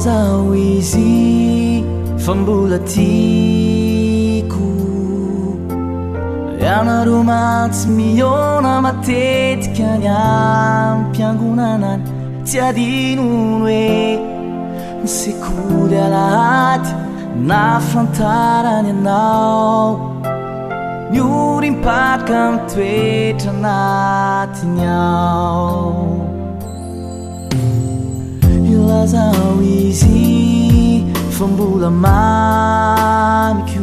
Ilazao izy fa mbola tiako ianareo mantsy miona matetika ny am-piangonanany tsy adinony hoe ny sekoly alahady nahafantarany anao ny orim-paka ny toetra anatiny ao Ilazao izy fa mbola mamiko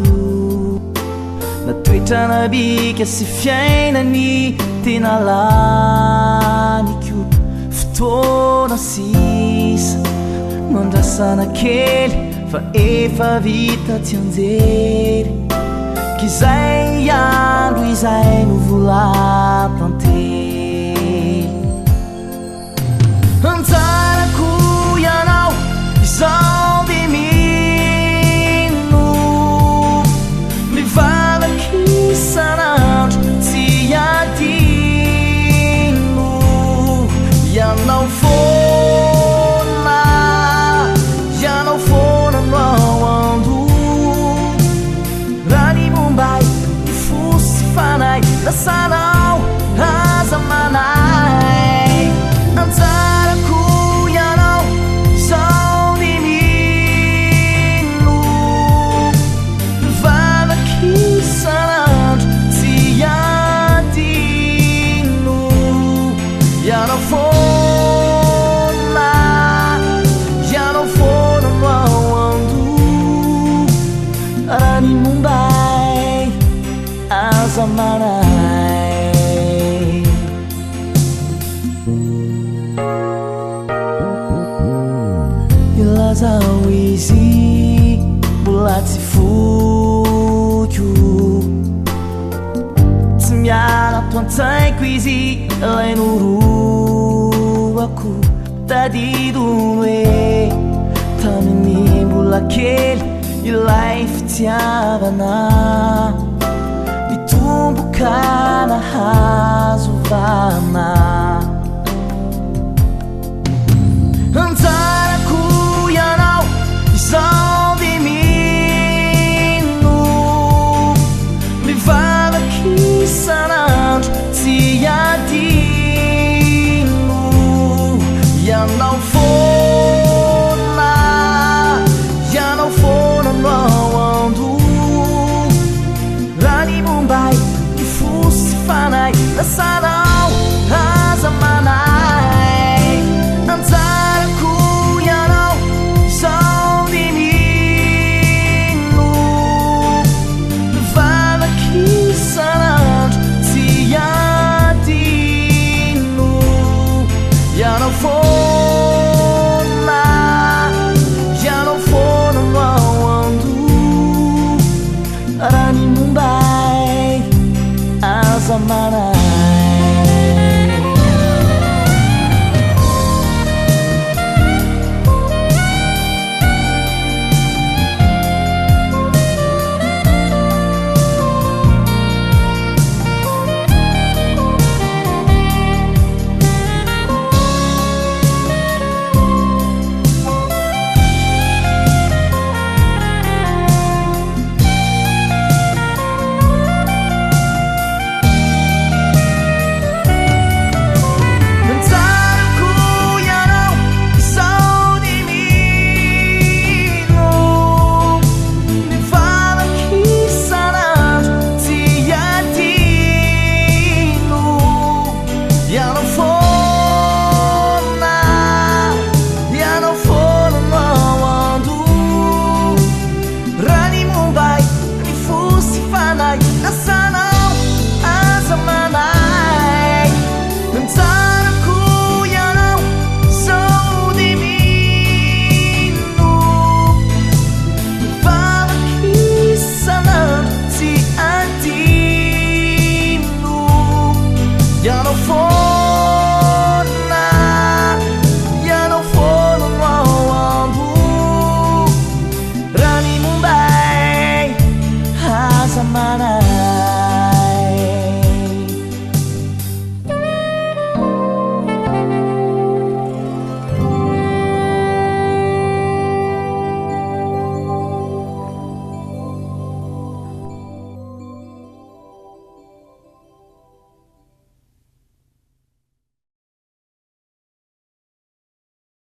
na toetra nabika sy fiainany tena laniko fotoana sisa mandrasana kely fa efa vita tsy anjery k'izay andro izay no volatantely anjarako ianao izao dia mino mivavaky isan'andro tsy adino ianao foana no ao ando raha ny mombay ny fosy fanay lasanao aza manay anjarako ianao izao ny mino mivavaky isan'andro tsy adino ianao foana no ao ando raha ny mombay aza manay Ilazao izy mbola tsy foko tsy miarato an-tsaiko izy ilay noroako tadidony hoe tamin'ny mbola kely ilay fitiavana nitomboka nahazo vana anjarako ianao izao dia mino mivavaky isan'andro tsy adino ianao foana no ao ando raha ny mombay ny fosy fanay lasanao aza manay anjarako ianao izao dia mino mivavaky isan'andro tsy adino ianao foana no ao ando raha ny mombay aza manay